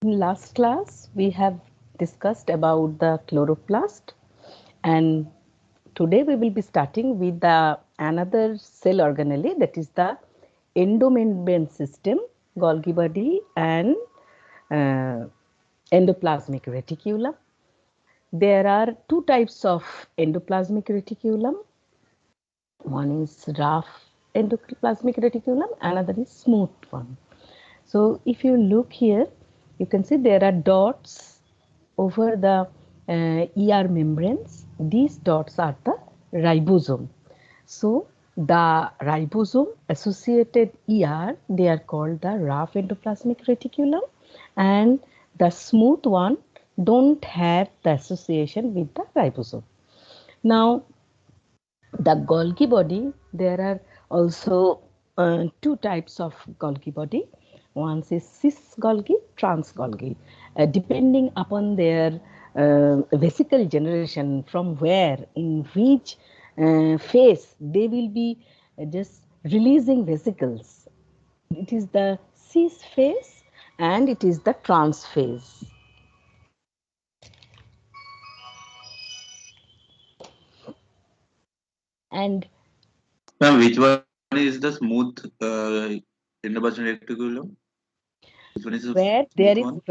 In last class, we have discussed about the chloroplast, and today we will be starting with the another cell organelle, that is the endomembrane system, Golgi body and uh, endoplasmic reticulum. There are two types of endoplasmic reticulum. One is rough endoplasmic reticulum, another is smooth one. So if you look here, you can see there are dots over the ER membranes. These dots are the ribosome. So the ribosome associated ER, they are called the rough endoplasmic reticulum, and the smooth one don't have the association with the ribosome. Now the Golgi body, there are also two types of Golgi body. One is cis Golgi, trans Golgi, depending upon their vesicle generation, from where, in which phase they will be just releasing vesicles. It is the cis phase and it is the trans phase. And Ma'am, which one is the smooth endoplasmic reticulum? Which one is the where smooth there one? is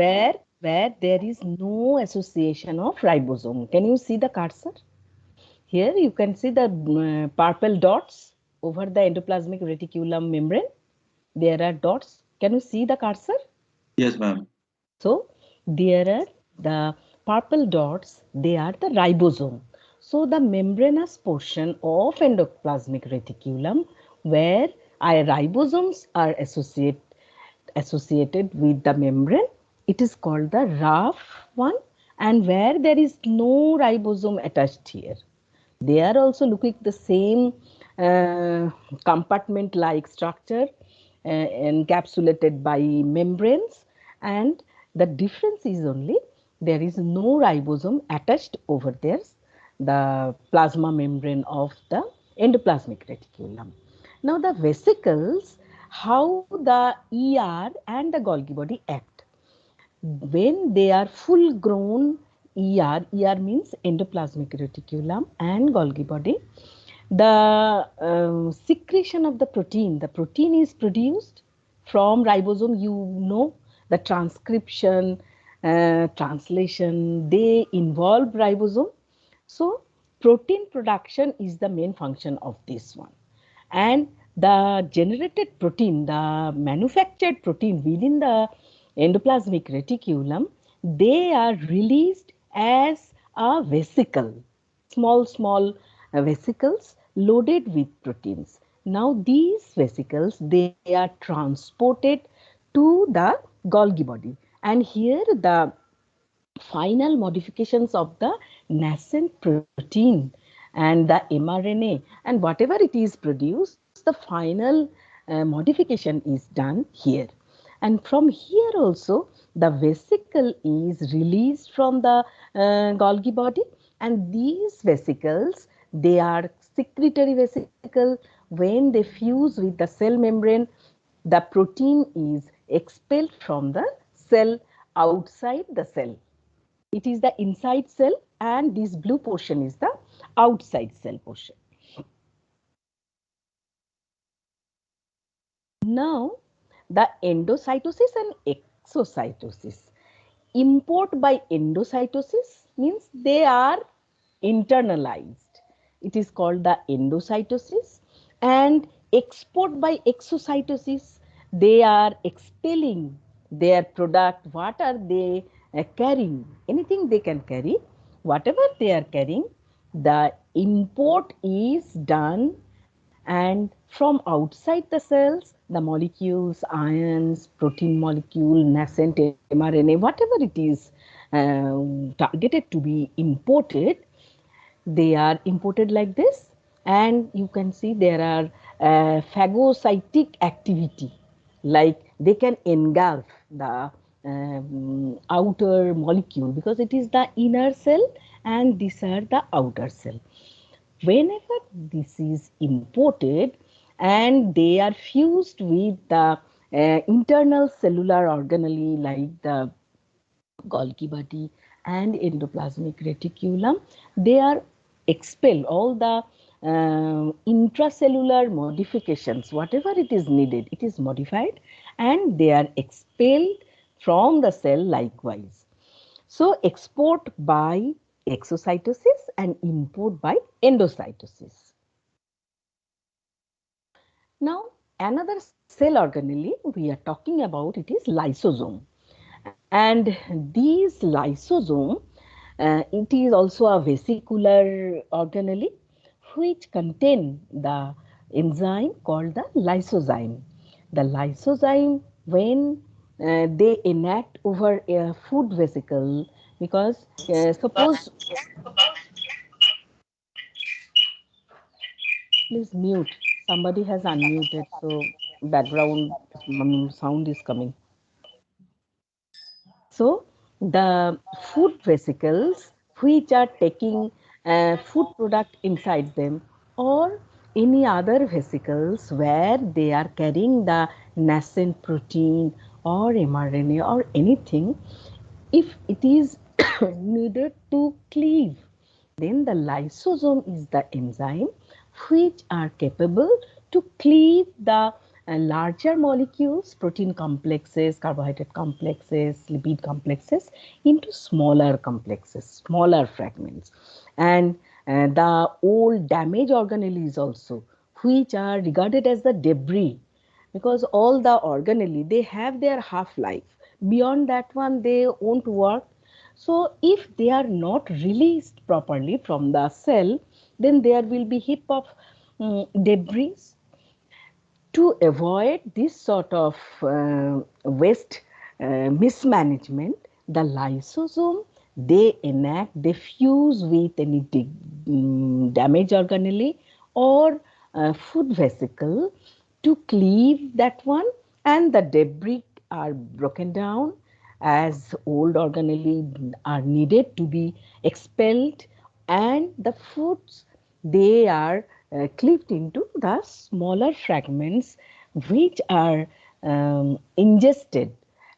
where there is no association of ribosome. Can you see the cursor? Here you can see the purple dots over the endoplasmic reticulum membrane. There are dots. Can you see the cursor? Yes, ma'am. So there are the purple dots, they are the ribosome. So the membranous portion of endoplasmic reticulum where ribosomes are associated with the membrane, it is called the rough one, and where there is no ribosome attached here, they are also looking the same compartment like structure encapsulated by membranes, and the difference is only there is no ribosome attached over there, the plasma membrane of the endoplasmic reticulum. Now the vesicles, how the ER and the Golgi body act when they are full grown. ER means endoplasmic reticulum and Golgi body, the secretion of the protein is produced from ribosome. You know, the transcription, translation, they involve ribosome. So protein production is the main function of this one, and the generated protein, the manufactured protein within the endoplasmic reticulum, they are released as a vesicle, small vesicles loaded with proteins. Now these vesicles, they are transported to the Golgi body, and here the final modifications of the nascent protein and the mRNA and whatever it is produced, the final modification is done here. And from here also the vesicle is released from the Golgi body, and these vesicles, they are secretory vesicle. When they fuse with the cell membrane, the protein is expelled from the cell outside the cell. It is the inside cell, and this blue portion is the outside cell portion. Now, the endocytosis and exocytosis. Import by endocytosis means they are internalized. It is called the endocytosis. And export by exocytosis, they are expelling their product. What are they carrying? Anything they can carry. Whatever they are carrying, the import is done, and from outside the cells, the molecules, ions, protein molecule, nascent mRNA, whatever it is targeted to be imported, they are imported like this. And you can see there are phagocytic activity, like they can engulf the outer molecule, because it is the inner cell and these are the outer cell. Whenever this is imported and they are fused with the internal cellular organelle like the Golgi Body and Endoplasmic Reticulum, they are expel all the intracellular modifications, whatever it is needed, it is modified and they are expelled from the cell likewise. So, export by exocytosis and import by endocytosis. Now, another cell organelle we are talking about, it is lysosome. And these lysosome, it is also a vesicular organelle which contain the enzyme called the lysozyme. The lysozyme, when they enact over a food vesicle, because suppose, please mute, somebody has unmuted, so background sound is coming. So, the food vesicles which are taking food product inside them, or any other vesicles where they are carrying the nascent protein or mRNA or anything, if it is needed to cleave, then the lysosome is the enzyme which are capable to cleave the larger molecules, protein complexes, carbohydrate complexes, lipid complexes into smaller complexes, smaller fragments. And the old damaged organelles also, which are regarded as the debris, because all the organelle, they have their half life, beyond that one they won't work. So if they are not released properly from the cell, then there will be heap of debris. To avoid this sort of waste mismanagement, the lysosome, they enact, they fuse with any damaged organelle or food vesicle to cleave that one, and the debris are broken down as old organelle are needed to be expelled, and the foods, they are cleaved into the smaller fragments which are ingested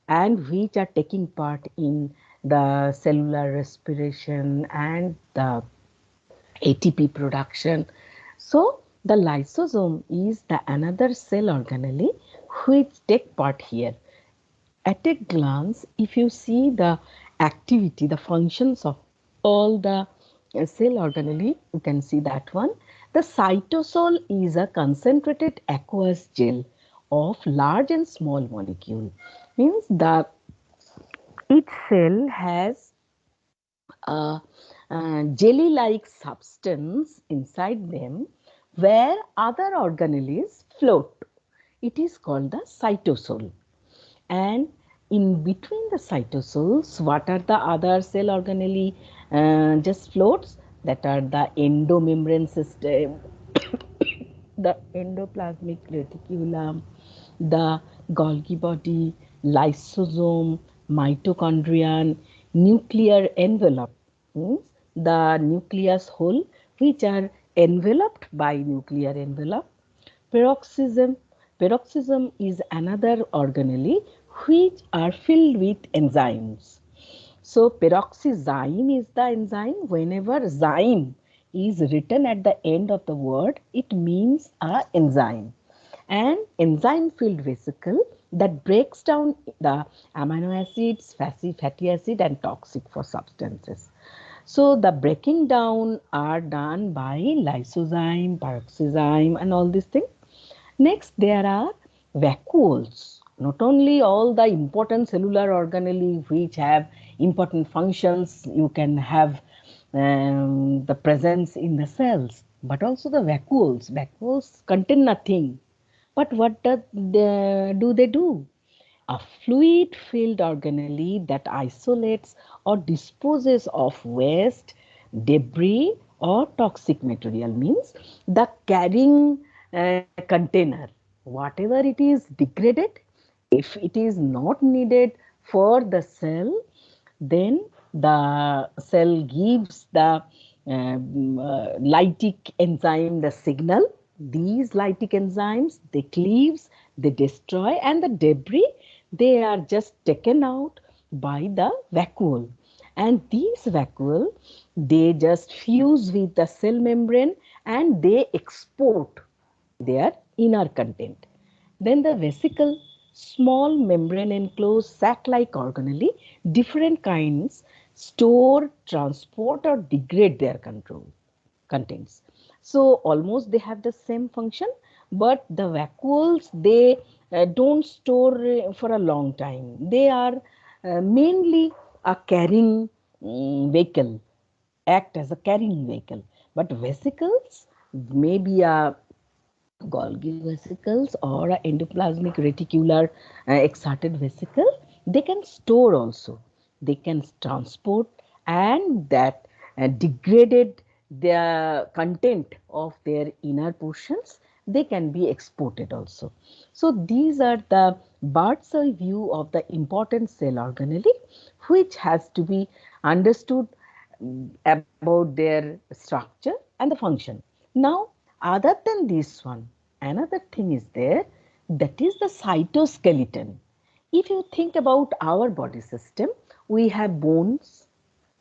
and which are taking part in the cellular respiration and the ATP production. So, the lysosome is the another cell organelle which take part here. At a glance, if you see the activity, the functions of all the cell organelle, you can see that one. The cytosol is a concentrated aqueous gel of large and small molecule. Means the each cell has a, jelly-like substance inside them where other organelles float. It is called the cytosol. And in between the cytosols, what are the other cell organelle just floats? That are the endomembrane system, the endoplasmic reticulum, the Golgi body, lysosome, mitochondrion, nuclear envelope, means the nucleus hole which are enveloped by nuclear envelope. Peroxism. Peroxism is another organelle which are filled with enzymes. So peroxyzyme is the enzyme. Whenever zyme is written at the end of the word, it means a enzyme. And enzyme filled vesicle that breaks down the amino acids, fatty acid and toxic for substances. So the breaking down are done by lysozyme, peroxyzyme and all these things. Next, there are vacuoles. Not only all the important cellular organelle which have important functions, you can have the presence in the cells, but also the vacuoles. Vacuoles contain nothing. But what do they do? A fluid filled organelle that isolates or disposes of waste, debris or toxic material, means the carrying container, whatever it is degraded, if it is not needed for the cell, then the cell gives the lytic enzyme the signal. These lytic enzymes, they cleaves, they destroy, and the debris, they are just taken out by the vacuole, and these vacuole, they just fuse with the cell membrane and they export their inner content. Then the vesicle, small membrane enclosed sac-like organelle, different kinds store, transport or degrade their contents. So almost they have the same function, but the vacuoles, they don't store for a long time. They are mainly a carrying vehicle, act as a carrying vehicle. But vesicles may be a Golgi vesicles or a endoplasmic reticular exarted vesicle, they can store also. They can transport, and that degraded the content of their inner portions, they can be exported also. So these are the bird's eye view of the important cell organelle, which has to be understood about their structure and the function. Now, other than this one, another thing is there, that is the cytoskeleton. If you think about our body system, we have bones.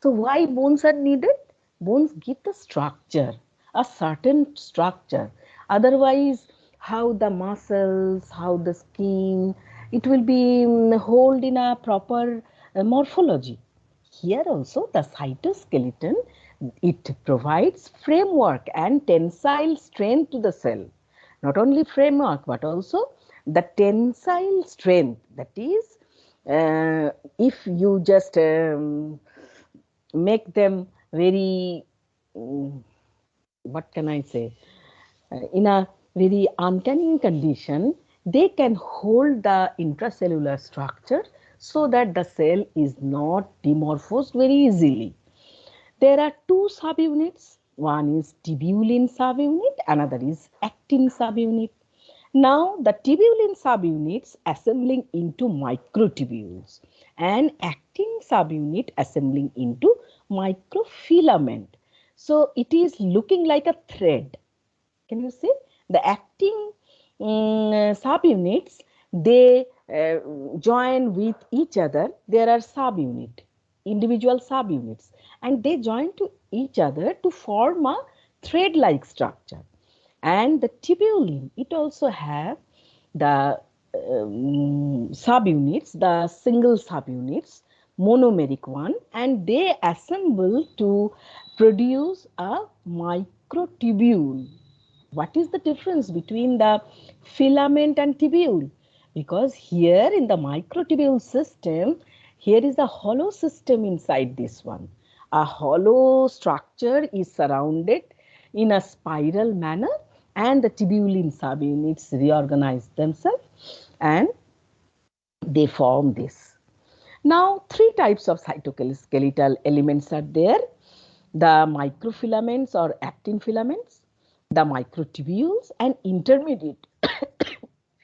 So why bones are needed? Bones give the structure, a certain structure. Otherwise, how the muscles, how the skin, it will be hold in a proper morphology. Here also the cytoskeleton, it provides framework and tensile strength to the cell. Not only framework but also the tensile strength, that is if you just make them very what can I say, in a very uncanny condition, they can hold the intracellular structure so that the cell is not demorphosed very easily. There are two subunits. One is tubulin subunit, another is actin subunit. Now, the tubulin subunits assembling into microtubules and actin subunit assembling into microfilament. So, it is looking like a thread. Can you see? The actin subunits, they join with each other. There are subunit, individual subunits, and they join to each other to form a thread-like structure. And the tubulin, it also have the subunits, the single subunits, monomeric one, and they assemble to produce a microtubule. What is the difference between the filament and tubule? Because here in the microtubule system, here is a hollow system inside this one. A hollow structure is surrounded in a spiral manner, and the tubulin subunits reorganize themselves and they form this. Now, three types of cytoskeletal elements are there: the microfilaments or actin filaments, the microtubules, and intermediate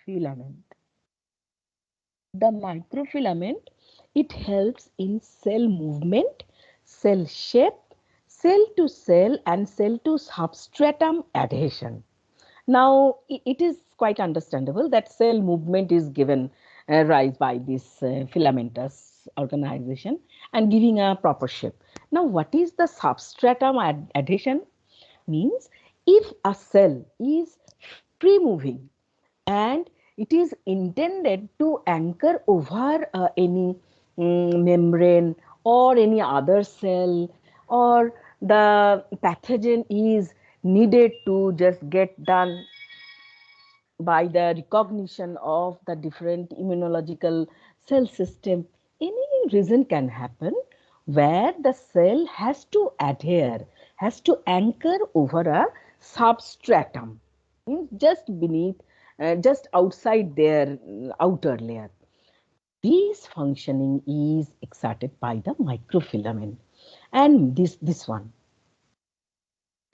filament. The microfilament, it helps in cell movement, cell shape, cell to cell and cell to substratum adhesion. Now, it is quite understandable that cell movement is given rise by this filamentous organization and giving a proper shape. Now, what is the substratum adhesion? Means if a cell is free moving and it is intended to anchor over any membrane or any other cell, or the pathogen is needed to just get done by the recognition of the different immunological cell system, any reason can happen where the cell has to adhere, has to anchor over a substratum, just beneath, just outside their outer layer. This functioning is exerted by the microfilament, and this one.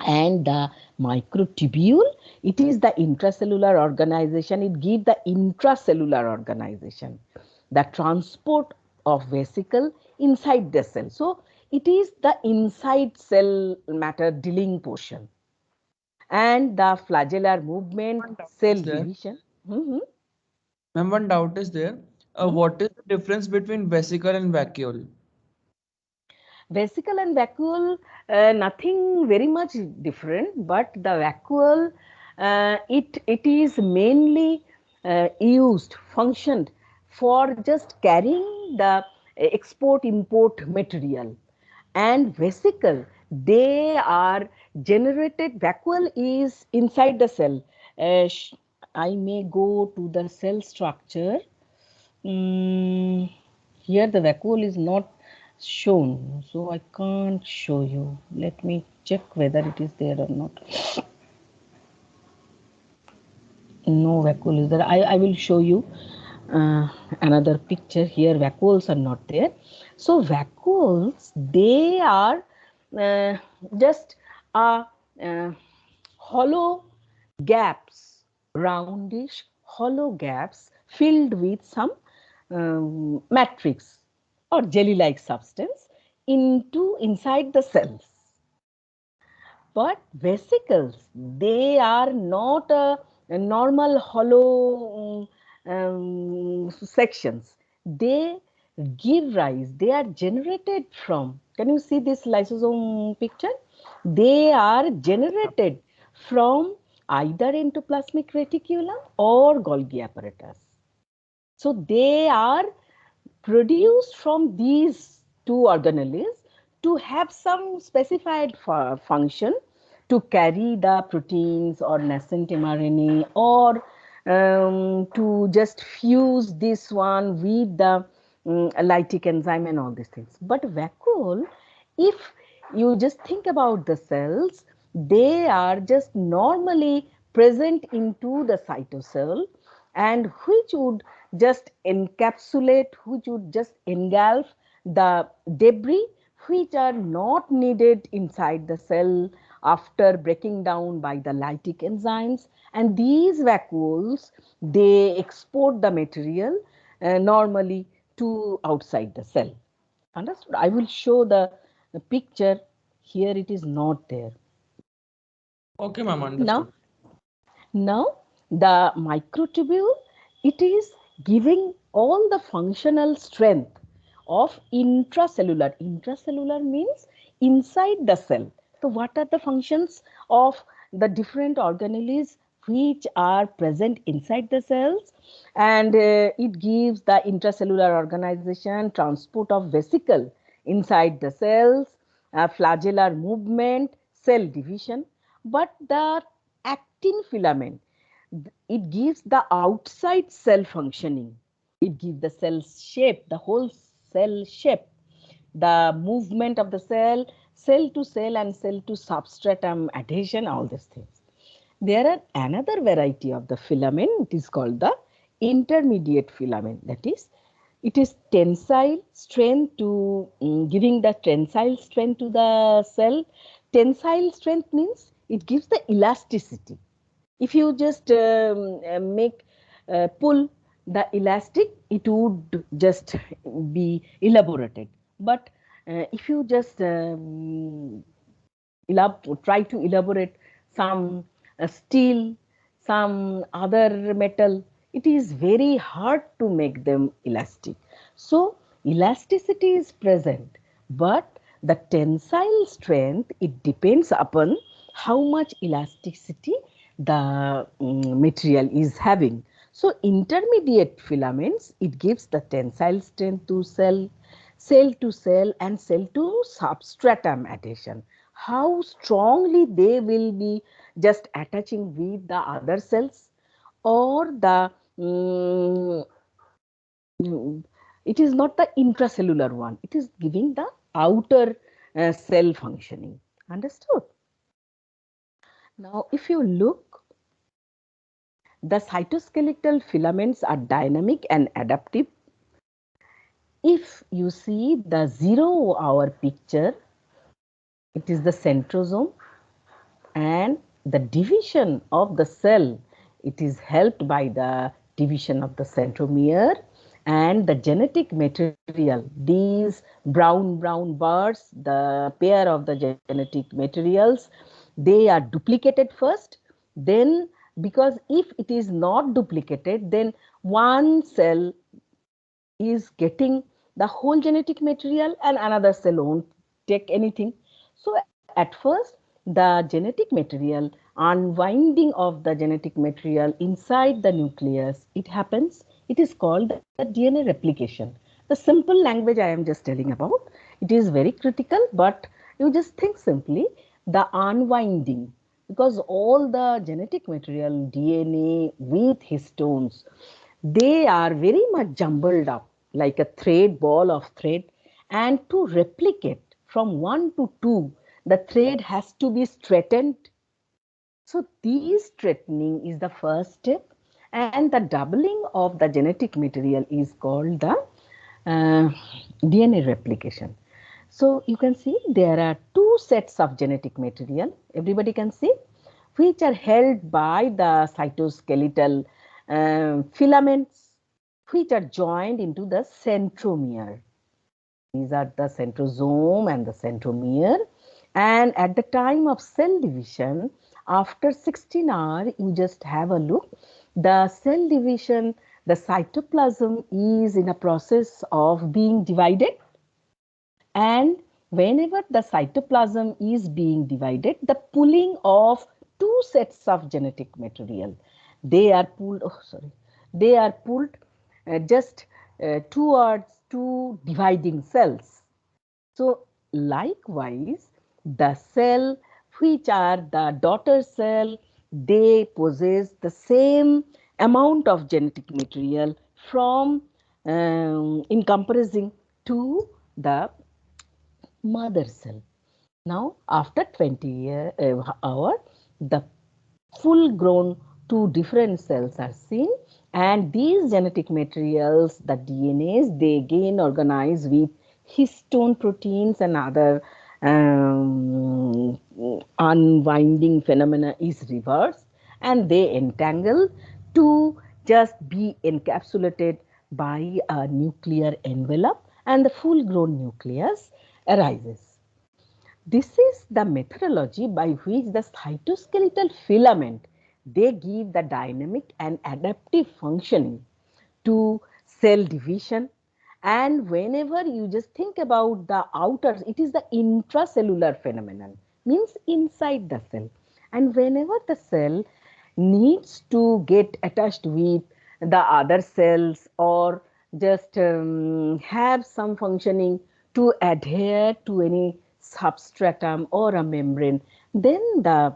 And the microtubule, it is the intracellular organization, it gives the intracellular organization, the transport of vesicle inside the cell. So it is the inside cell matter dealing portion. And the flagellar movement, One doubt cell is there. division. Mm-hmm. Ma'am, one doubt is there. What is the difference between vesicle and vacuole? Vesicle and vacuole, nothing very much different, but the vacuole, it is mainly functioned for just carrying the export import material, and vesicle, they are generated. Vacuole is inside the cell. I may go to the cell structure. Mm, Here the vacuole is not shown, so I can't show you. Let me check whether it is there or not. No vacuole is there. I will show you another picture. Here vacuoles are not there. So vacuoles, they are uh, just uh, hollow gaps, roundish hollow gaps filled with some matrix or jelly like substance into inside the cells. But vesicles, they are not a normal hollow sections. They give rise, they are generated from, can you see this lysosome picture? They are generated from either endoplasmic reticulum or Golgi apparatus. So they are produced from these two organelles to have some specified function to carry the proteins or nascent mRNA, or to just fuse this one with the lytic enzyme and all these things. But vacuole, if you just think about the cells, they are just normally present into the cytosol, and which would just encapsulate, which would just engulf the debris which are not needed inside the cell after breaking down by the lytic enzymes. And these vacuoles, they export the material normally to outside the cell. Understood? I will show the picture. Here it is not there. Okay, ma'am, Now, understood. Now, the microtubule, it is giving all the functional strength of intracellular. Intracellular means inside the cell. So, what are the functions of the different organelles which are present inside the cells? And it gives the intracellular organization, transport of vesicle inside the cells, flagellar movement, cell division. But the actin filament, it gives the outside cell functioning. It gives the cell shape, the whole cell shape, the movement of the cell to cell and cell to substratum adhesion, all these things. There are another variety of the filament, it is called the intermediate filament. That is, it is tensile strength to giving the tensile strength to the cell. Tensile strength means it gives the elasticity. If you just make pull the elastic, it would just be elaborated. But if you just try to elaborate some steel, some other metal, it is very hard to make them elastic. So elasticity is present, but the tensile strength, it depends upon how much elasticity the material is having. So intermediate filaments, it gives the tensile strength to cell, cell to cell and cell to substratum adhesion. How strongly they will be just attaching with the other cells, or the it is not the intracellular one, it is giving the outer cell functioning. Understood? Now, if you look, the cytoskeletal filaments are dynamic and adaptive. If you see the 0-hour picture, it is the centrosome, and the division of the cell, it is helped by the division of the centromere, and the genetic material, these brown bars, the pair of the genetic materials, they are duplicated first. Then, because if it is not duplicated, then one cell is getting the whole genetic material and another cell won't take anything. So at first, the genetic material, unwinding of the genetic material inside the nucleus, it happens. It is called the DNA replication. The simple language I am just telling about, it is very critical, but you just think simply the unwinding, because all the genetic material, DNA with histones, they are very much jumbled up like a thread, ball of thread, and to replicate from 1 to 2, the thread has to be straightened. So this straightening is the first step, and the doubling of the genetic material is called the DNA replication. So you can see there are two sets of genetic material, everybody can see, which are held by the cytoskeletal filaments, which are joined into the centromere. These are the centrosome and the centromere. And at the time of cell division, after 16 hours, you just have a look. The cell division, the cytoplasm is in a process of being divided. And whenever the cytoplasm is being divided, the pulling of two sets of genetic material, they are pulled, they are pulled just towards two dividing cells. So likewise, the cell which are the daughter cell, they possess the same amount of genetic material from in comparison to the mother cell. Now, after 20 hours, the full grown two different cells are seen, and these genetic materials, the DNAs, they again organize with histone proteins and other unwinding phenomena is reversed, and they entangle to just be encapsulated by a nuclear envelope, and the full grown nucleus arises. This is the methodology by which the cytoskeletal filament, they give the dynamic and adaptive functioning to cell division. And whenever you just think about the outer, it is the intracellular phenomenon, means inside the cell. And whenever the cell needs to get attached with the other cells or just have some functioning to adhere to any substratum or a membrane, then the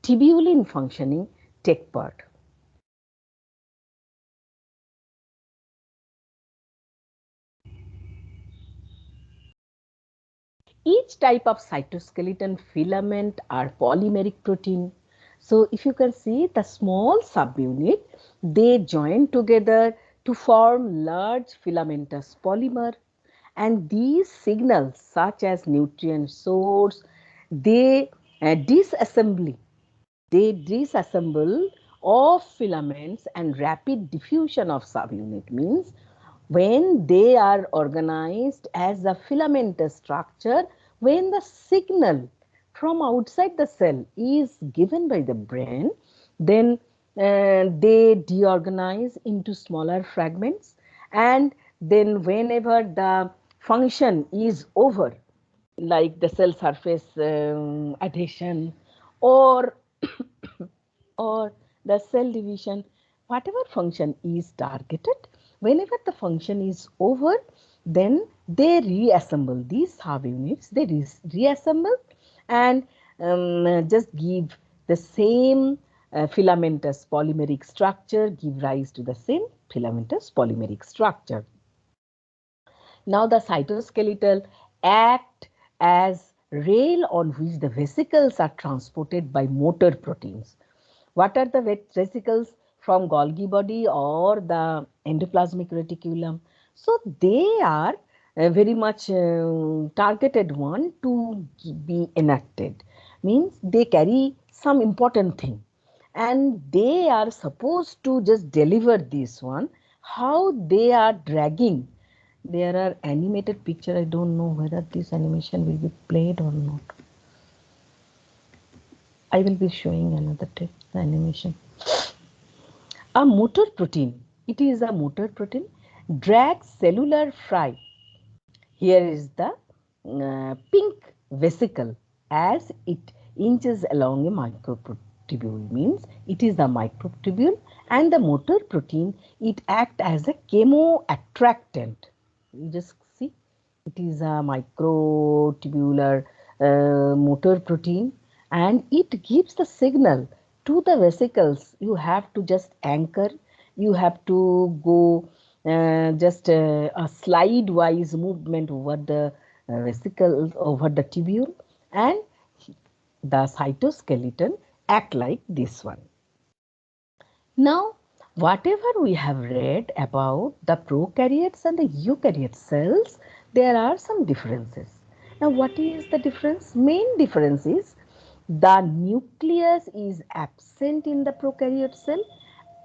tubulin functioning take part. Each type of cytoskeleton filament are polymeric protein. So if you can see the small subunit, they join together to form large filamentous polymer, and these signals such as nutrient source, they disassembly of filaments and rapid diffusion of subunit, means when they are organized as a filamentous structure, when the signal from outside the cell is given by the brain, then they deorganize into smaller fragments, and then whenever the function is over, like the cell surface adhesion or or the cell division, whatever function is targeted, whenever the function is over, then they reassemble these subunits, they reassemble and just give the same filamentous polymeric structure, give rise to the same filamentous polymeric structure. Now the cytoskeletal act as rail on which the vesicles are transported by motor proteins. What are the vesicles? From Golgi body or the endoplasmic reticulum. So they are very much targeted one to be enacted, means they carry some important thing and they are supposed to just deliver this one. How they are dragging, there are animated picture, I don't know whether this animation will be played or not. I will be showing another animation. A motor protein, It is a motor protein. Drag cellular fry. Here is the pink vesicle as it inches along a microtubule, means it is the microtubule, and the motor protein, it act as a chemoattractant. You just see, it is a microtubular motor protein, and it gives the signal to the vesicles. You have to just anchor, you have to go just a slide wise movement over the vesicles, over the tubule, and the cytoskeleton act like this one. Now, whatever we have read about the prokaryotes and the eukaryote cells, there are some differences. Now, what is the difference? Main difference is the nucleus is absent in the prokaryote cell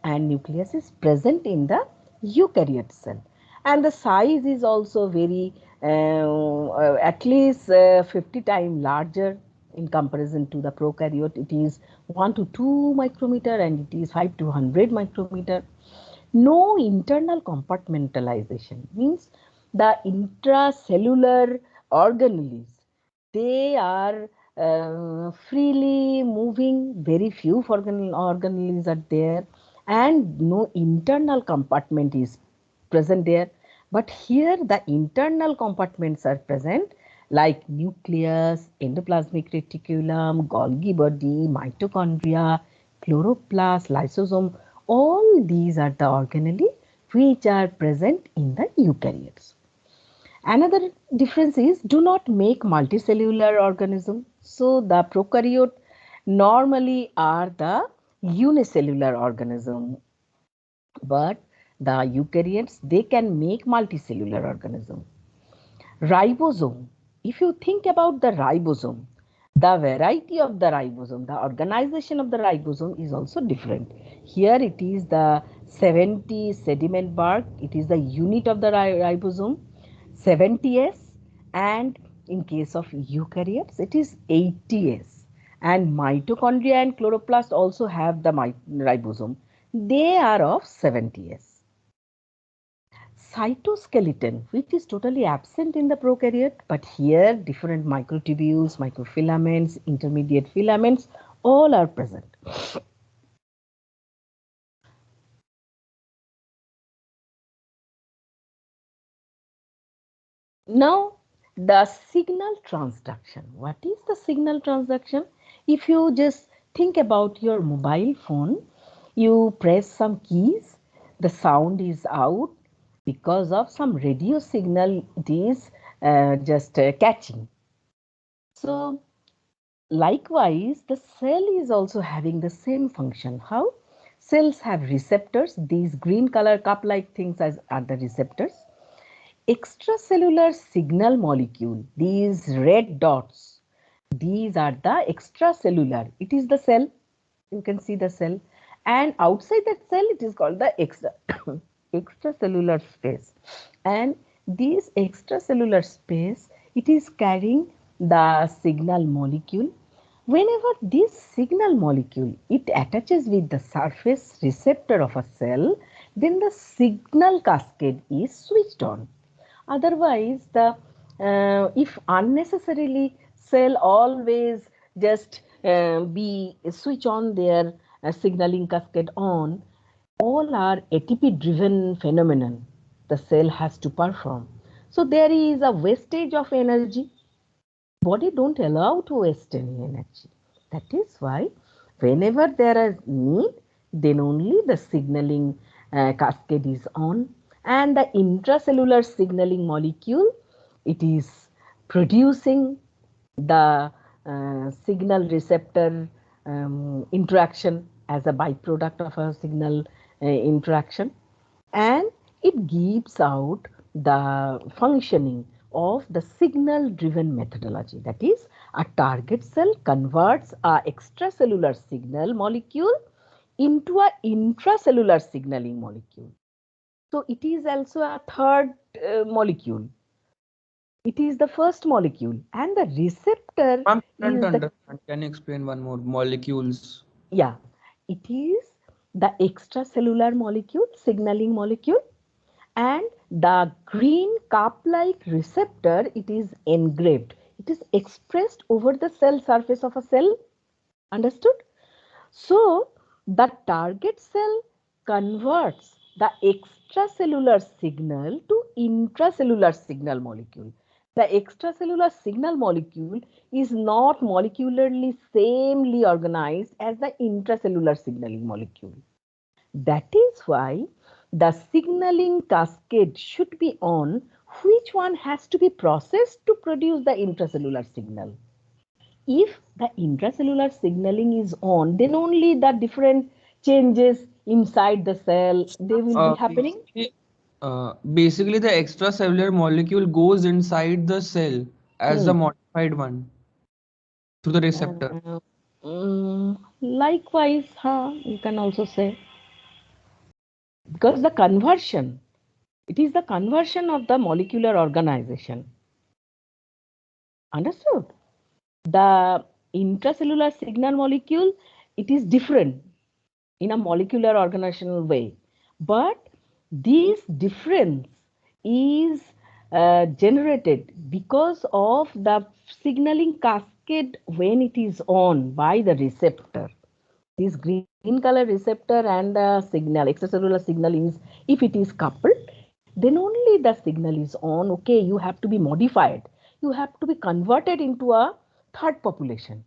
and nucleus is present in the eukaryote cell, and the size is also very at least 50 times larger in comparison to the prokaryote. It is 1 to 2 micrometer and it is 5 to 100 micrometer. No internal compartmentalization, means the intracellular organelles, they are freely moving, very few organelles are there, and no internal compartment is present there. But here the internal compartments are present, like nucleus, endoplasmic reticulum, Golgi body, mitochondria, chloroplast, lysosome. All these are the organelles which are present in the eukaryotes. Another difference is do not make multicellular organism. So the prokaryote normally are the unicellular organism, but the eukaryotes, they can make multicellular organism. Ribosome. If you think about the ribosome, the variety of the ribosome, the organization of the ribosome is also different. Here it is the 70 sediment bark, it is the unit of the ribosome, 70S, and in case of eukaryotes, it is 80S. And mitochondria and chloroplast also have the ribosome. They are of 70S. Cytoskeleton, which is totally absent in the prokaryote, but here different microtubules, microfilaments, intermediate filaments, all are present. Now, the signal transduction. What is the signal transduction? If you just think about your mobile phone, you press some keys, the sound is out because of some radio signal, it is just catching. So, likewise, the cell is also having the same function. How? Cells have receptors. These green color cup-like things are the receptors. Extracellular signal molecule, these red dots, these are the extracellular. It is the cell. You can see the cell. And outside that cell, it is called the extracellular space. And this extracellular space, it is carrying the signal molecule. Whenever this signal molecule, it attaches with the surface receptor of a cell, then the signal cascade is switched on. Otherwise, the if unnecessarily cell always just be switch on their signaling cascade on, all are ATP driven phenomenon the cell has to perform. So there is a wastage of energy. Body don't allow to waste any energy. That is why whenever there is need, then only the signaling cascade is on, and the intracellular signaling molecule, it is producing the signal receptor interaction as a byproduct of a signal interaction, and it gives out the functioning of the signal driven methodology. That is, a target cell converts a extracellular signal molecule into a intracellular signaling molecule. So it is also a third molecule. It is the first molecule, and the receptor Ma'am, is the, understand. Can you explain one more? Molecules. yeah, it is the extracellular molecule, signaling molecule, and the green cup-like receptor, it is engraved. It is expressed over the cell surface of a cell. Understood? So, the target cell converts the extracellular signal to intracellular signal molecule. The extracellular signal molecule is not molecularly samely organized as the intracellular signaling molecule. That is why the signaling cascade should be on, which one has to be processed to produce the intracellular signal. If the intracellular signaling is on, then only the different changes inside the cell, they will be happening. Basically, the extracellular molecule goes inside the cell as the modified one through the receptor. Likewise, you can also say, because the conversion, it is the conversion of the molecular organization. Understood? The intracellular signal molecule, it is different in a molecular organizational way, but this difference is generated because of the signaling cascade when it is on by the receptor. This green color receptor and the signal, extracellular signal, is, if it is coupled, then only the signal is on. Okay, you have to be modified, you have to be converted into a third population,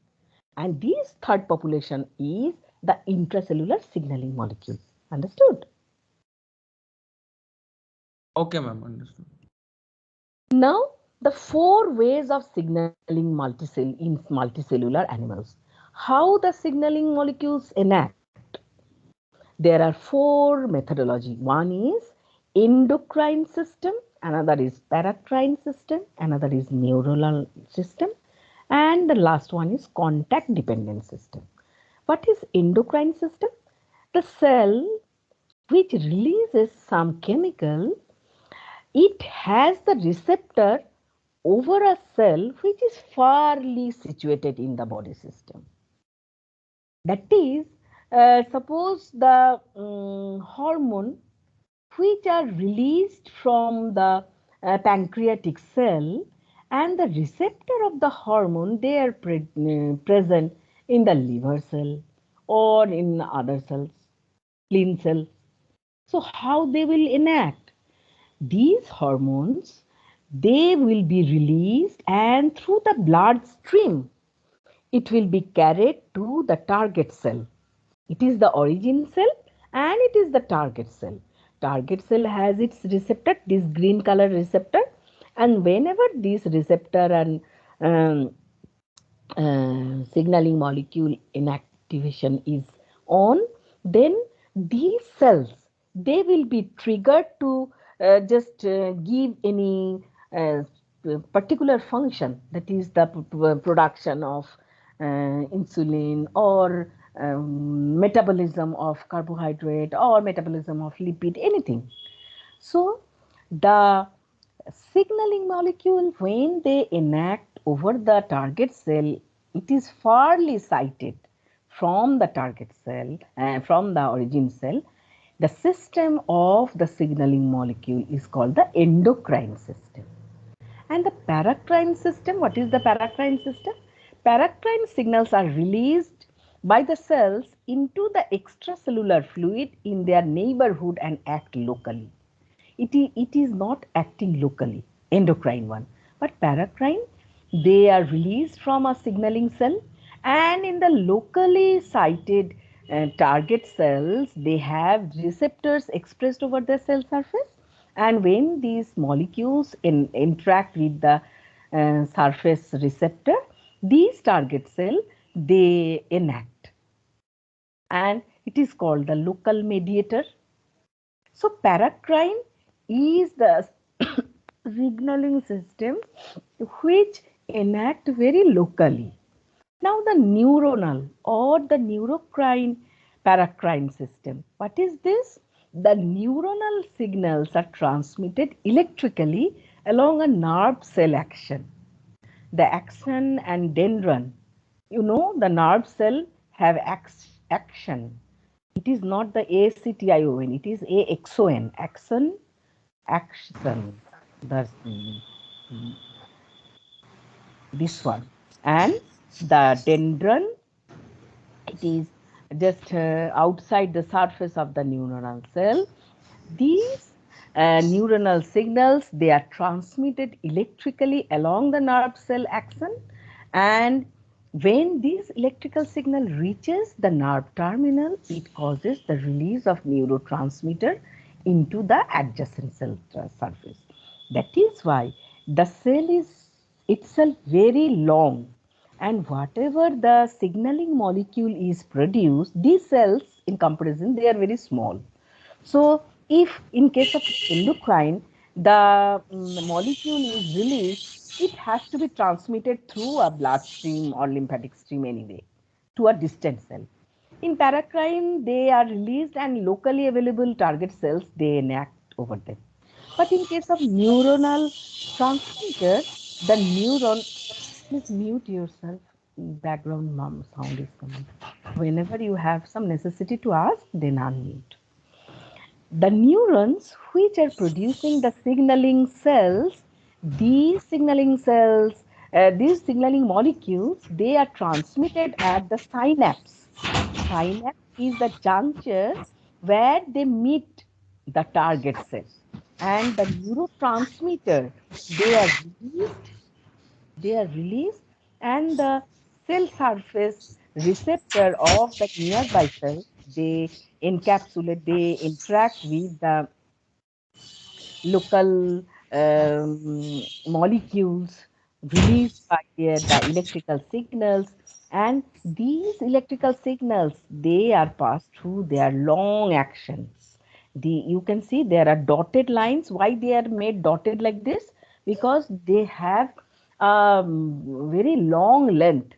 and this third population is the intracellular signaling molecule. Understood? Okay, ma'am, understood. Now, the 4 ways of signaling in multicellular animals. How the signaling molecules enact? There are 4 methodology. One is endocrine system, another is paracrine system, another is neuronal system, and the last one is contact dependent system. What is endocrine system? The cell which releases some chemical, it has the receptor over a cell which is farly situated in the body system. That is, suppose the hormone which are released from the pancreatic cell, and the receptor of the hormone, they are present in the liver cell or in other cells, spleen cells. So how they will enact? These hormones, they will be released, and through the bloodstream, it will be carried to the target cell. It is the origin cell and it is the target cell. Target cell has its receptor, this green color receptor, and whenever this receptor and signaling molecule inactivation is on, then these cells, they will be triggered to just give any particular function, that is the production of insulin or metabolism of carbohydrate or metabolism of lipid, anything. So the signaling molecule, when they enact over the target cell, it is farly sited from the target cell, from the origin cell. The system of the signaling molecule is called the endocrine system. And the paracrine system, what is the paracrine system? Paracrine signals are released by the cells into the extracellular fluid in their neighborhood and act locally. It is not acting locally, endocrine one, but paracrine, they are released from a signaling cell, and in the locally sited target cells, they have receptors expressed over the cell surface, and when these molecules interact with the surface receptor, these target cell, they enact, and it is called the local mediator. So paracrine is the signaling system which enact very locally. Now the neuronal or the neurocrine paracrine system. What is this? The neuronal signals are transmitted electrically along a nerve cell action. The axon and dendron. You know, the nerve cell have action. It is not the ACTION, it is AXON, axon, action. That's this one. And the dendron, it is just outside the surface of the neuronal cell. These neuronal signals, they are transmitted electrically along the nerve cell axon, and when this electrical signal reaches the nerve terminal, it causes the release of neurotransmitter into the adjacent cell surface. That is why the cell is itself very long, and whatever the signaling molecule is produced, these cells in comparison, they are very small. So if in case of endocrine, the molecule is released, it has to be transmitted through a bloodstream or lymphatic stream anyway to a distant cell. In paracrine, they are released and locally available target cells, they enact over them. But in case of neuronal transmitter, the neuron, please mute yourself, background sound is coming. Whenever you have some necessity to ask, then unmute. The neurons which are producing the signaling cells, these signaling cells, these signaling molecules, they are transmitted at the synapse. Synapse is the juncture where they meet the target cell, and the neurotransmitter, they are released, and the cell surface receptor of the nearby cell, they encapsulate, they interact with the local molecules released by the electrical signals, and these electrical signals, they are passed through their long actions. You can see there are dotted lines. Why they are made dotted like this? Because they have very long length,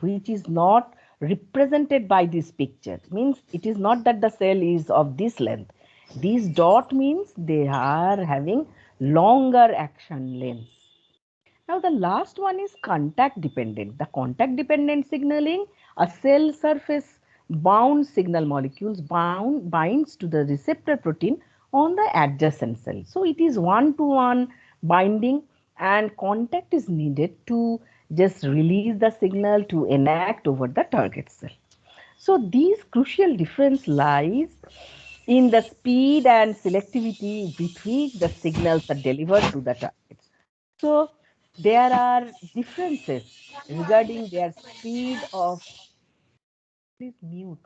which is not represented by this picture. Means it is not that the cell is of this length. These dot means they are having longer action length. Now the last one is contact dependent. The contact dependent signaling, a cell surface bound signal molecules binds to the receptor protein on the adjacent cell. So it is one-to-one binding, and contact is needed to just release the signal to enact over the target cell. So these crucial difference lies in the speed and selectivity with which the signals are delivered to the targets. So there are differences regarding their speed of. Please mute.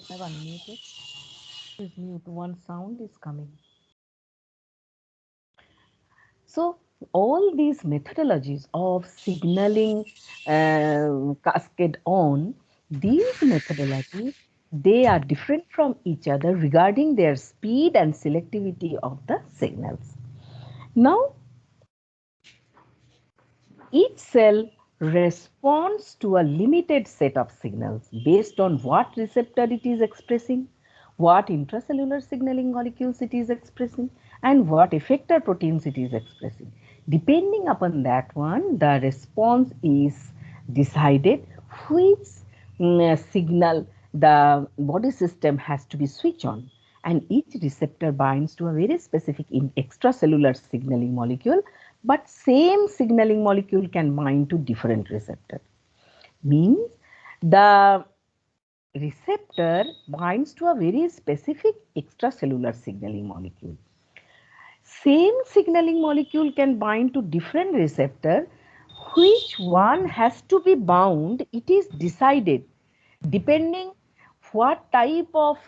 Have unmuted. Please mute. One sound is coming. So all these methodologies of signaling cascade on, these methodologies, they are different from each other regarding their speed and selectivity of the signals. Now, each cell responds to a limited set of signals based on what receptor it is expressing, what intracellular signaling molecules it is expressing, and what effector proteins it is expressing. Depending upon that one, the response is decided which signal the body system has to be switched on, and each receptor binds to a very specific extracellular signaling molecule, but same signaling molecule can bind to different receptor. Means the receptor binds to a very specific extracellular signaling molecule. Same signaling molecule can bind to different receptor. Which one has to be bound, it is decided depending what type of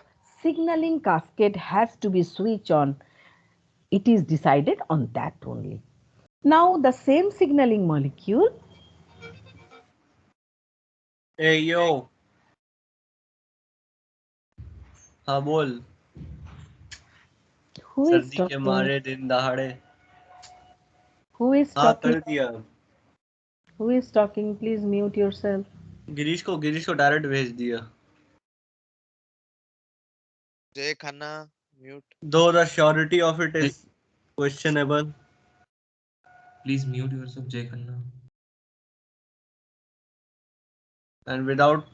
signaling cascade has to be switched on. It is decided on that only. Now the same signaling molecule. Hey yo. हाँ बोल. Who is सर्दी के talking? मारे दिन दहाड़े. Who is हाँ talking? कर दिया. Who is talking? Please mute yourself. Girish को डायरेक्ट भेज दिया. Jay Khanna, mute. Though the surety of it is questionable. Please mute yourself, Jay Khanna. And without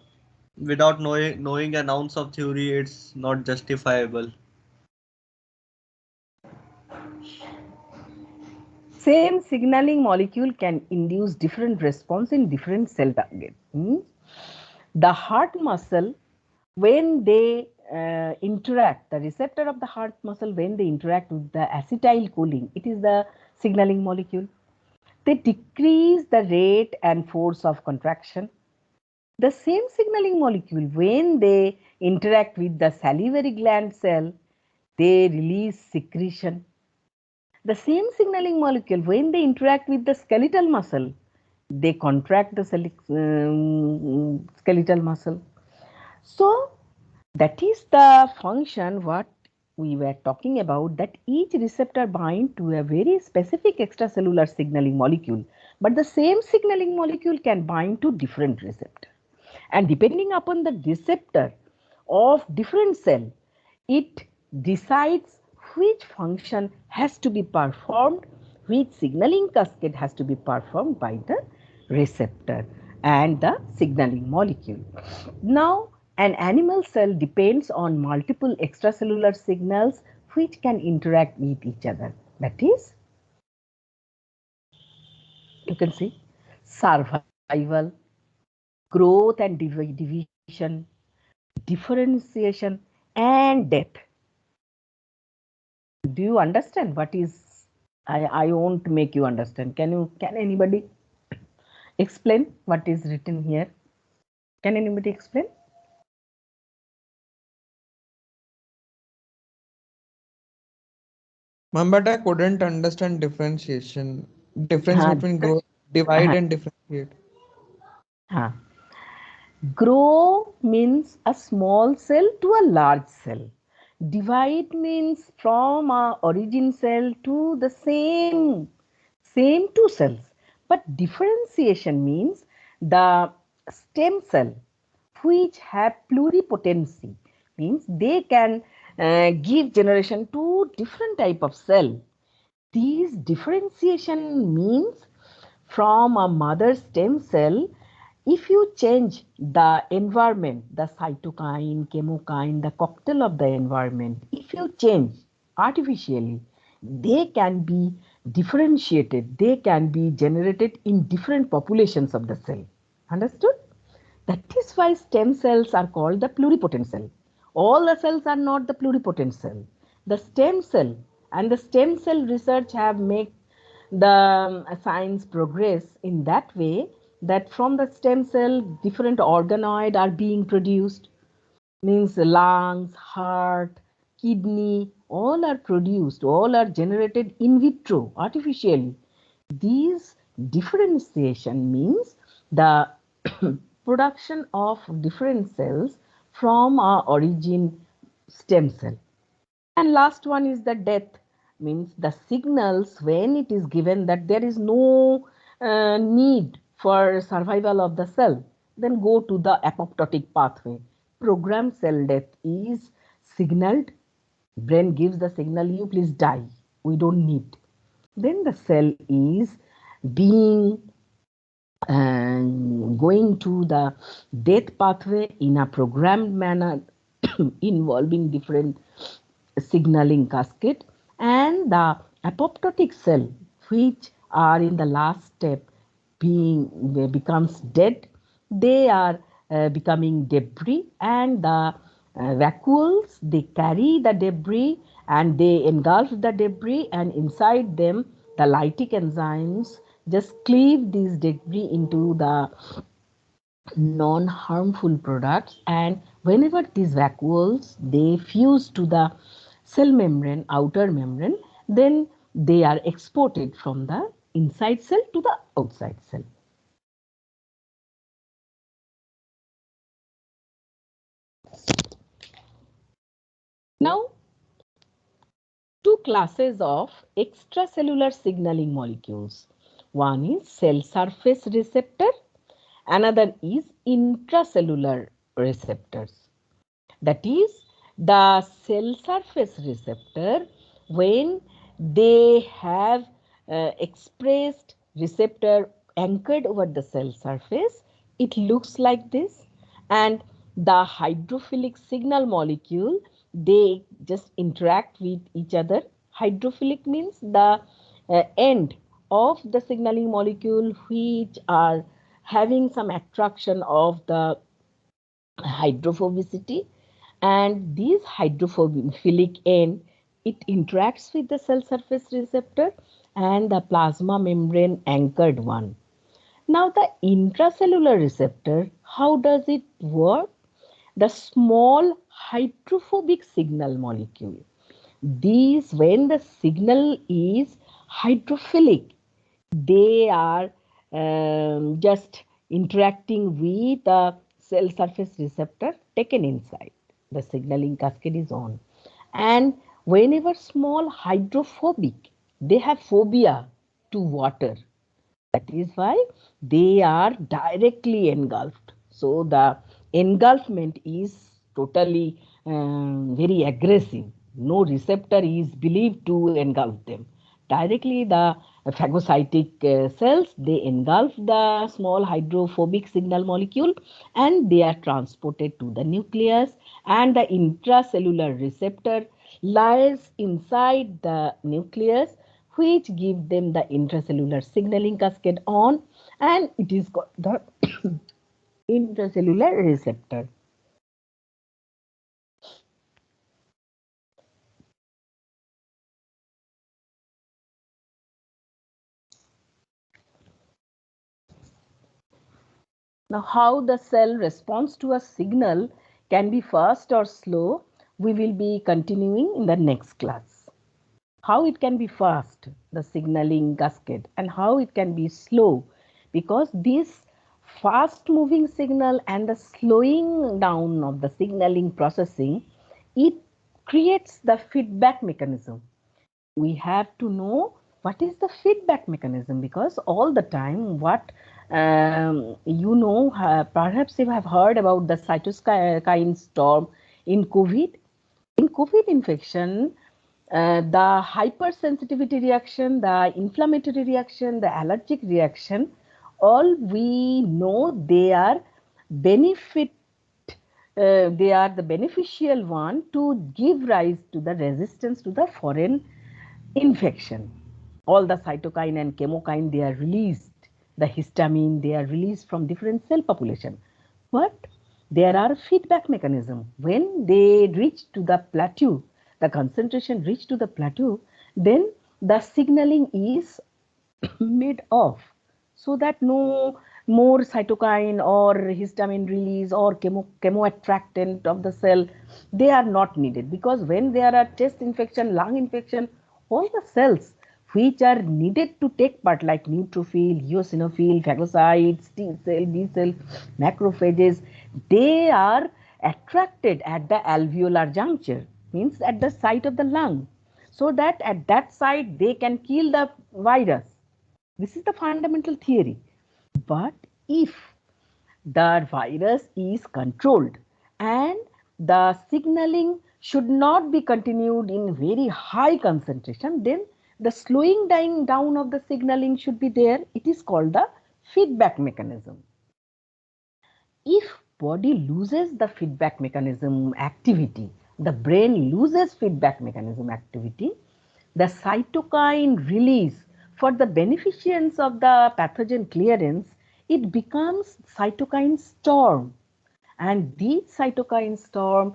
Without knowing an ounce of theory, it's not justifiable. Same signaling molecule can induce different response in different cell target. The heart muscle, when they interact, the receptor of the heart muscle, when they interact with the acetylcholine, it is the signaling molecule. They decrease the rate and force of contraction. The same signaling molecule, when they interact with the salivary gland cell, they release secretion. The same signaling molecule, when they interact with the skeletal muscle, they contract the skeletal muscle. So that is the function what we were talking about, that each receptor bind to a very specific extracellular signaling molecule, but the same signaling molecule can bind to different receptor. And depending upon the receptor of different cell, it decides which function has to be performed, which signaling cascade has to be performed by the receptor and the signaling molecule. Now, an animal cell depends on multiple extracellular signals which can interact with each other. That is, you can see survival, growth and division, differentiation, and death. Do you understand what is? I won't make you understand. Can anybody explain what is written here? Can anybody explain? Ma'am, but I couldn't understand difference between grow, divide and differentiate. Grow means a small cell to a large cell. Divide means from a origin cell to the same two cells. But differentiation means the stem cell which have pluripotency, means they can give generation to different type of cell. These differentiation means from a mother stem cell, if you change the environment, the cytokine, chemokine, the cocktail of the environment, if you change artificially, they can be differentiated, they can be generated in different populations of the cell. Understood? That is why stem cells are called the pluripotent cell. All the cells are not the pluripotent cell. The stem cell and the stem cell research have made the science progress in that way that from the stem cell different organoid are being produced, means lungs, heart, kidney, all are produced, all are generated in vitro artificially. These differentiation means the production of different cells from our origin stem cell. And last one is the death, means the signals when it is given that there is no need for survival of the cell, then go to the apoptotic pathway. Programmed cell death is signaled, brain gives the signal, you please die, we don't need. Then the cell is being going to the death pathway in a programmed manner involving different signaling cascade, and the apoptotic cell which are in the last step becomes dead, they are becoming debris, and the vacuoles, they carry the debris and they engulf the debris, and inside them the lytic enzymes just cleave these debris into the non-harmful products, and whenever these vacuoles they fuse to the cell membrane, outer membrane, then they are exported from the inside cell to the outside cell. Now, two classes of extracellular signaling molecules. One is cell surface receptor, another is intracellular receptors. That is, the cell surface receptor, when they have expressed receptor anchored over the cell surface, it looks like this, and the hydrophilic signal molecule, they just interact with each other. Hydrophilic means the end of the signaling molecule which are having some attraction of the hydrophobicity, and this hydrophilic end, it interacts with the cell surface receptor and the plasma membrane anchored one. Now the intracellular receptor, how does it work? The small hydrophobic signal molecule. These, when the signal is hydrophilic, they are just interacting with the cell surface receptor taken inside. The signaling cascade is on. And whenever small hydrophobic, they have phobia to water. That is why they are directly engulfed. So the engulfment is totally very aggressive. No receptor is believed to engulf them. Directly the phagocytic cells, they engulf the small hydrophobic signal molecule and they are transported to the nucleus, and the intracellular receptor lies inside the nucleus, which give them the intracellular signaling cascade on, and it is called the intracellular receptor. Now, how the cell responds to a signal can be fast or slow, we will be continuing in the next class. How it can be fast, the signaling cascade, and how it can be slow, because this fast moving signal and the slowing down of the signaling processing, it creates the feedback mechanism. We have to know what is the feedback mechanism, because all the time what perhaps you have heard about the cytokine storm in COVID. In COVID infection, the hypersensitivity reaction, the inflammatory reaction, the allergic reaction, all we know they are they are the beneficial one to give rise to the resistance to the foreign infection. All the cytokine and chemokine, they are released. The histamine, they are released from different cell population. But there are feedback mechanism. When they reach to the plateau, the concentration reach to the plateau, then the signaling is made off, so that no more cytokine or histamine release or chemoattractant of the cell, they are not needed, because when there are chest infection, lung infection, all the cells which are needed to take part, like neutrophil, eosinophil, phagocytes, T cell, B cell, macrophages, they are attracted at the alveolar juncture, means at the site of the lung, so that at that site they can kill the virus. This is the fundamental theory. But if the virus is controlled and the signaling should not be continued in very high concentration, then the slowing down of the signaling should be there. It is called the feedback mechanism. If body loses the feedback mechanism activity, the brain loses feedback mechanism activity, the cytokine release for the beneficence of the pathogen clearance, it becomes cytokine storm. And this cytokine storm,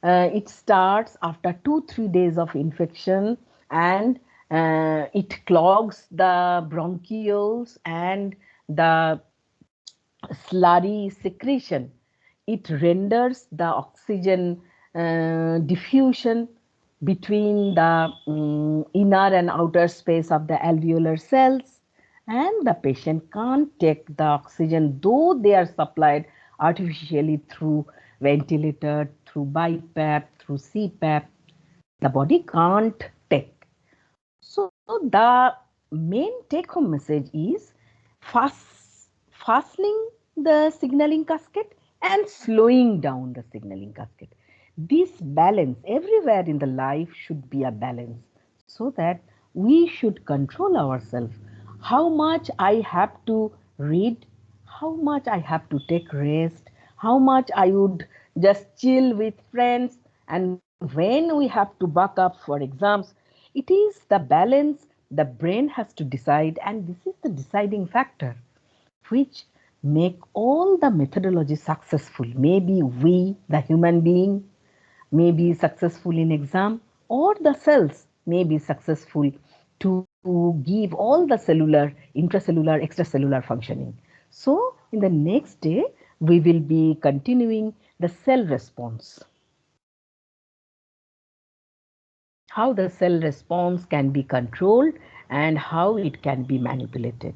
it starts after 2-3 days of infection, and it clogs the bronchioles and the slurry secretion. It renders the oxygen diffusion between the inner and outer space of the alveolar cells, and the patient can't take the oxygen, though they are supplied artificially through ventilator, through BiPAP, through CPAP. The body can't take. So the main take home message is fastening the signaling cascade and slowing down the signaling cascade. This balance everywhere in the life should be a balance, so that we should control ourselves. How much I have to read, how much I have to take rest, how much I would just chill with friends, and when we have to buck up for exams, it is the balance the brain has to decide, and this is the deciding factor which make all the methodology successful. Maybe we, the human being, may be successful in exam, or the cells may be successful to give all the cellular, intracellular, extracellular functioning. So in the next day, we will be continuing the cell response. How the cell response can be controlled and how it can be manipulated.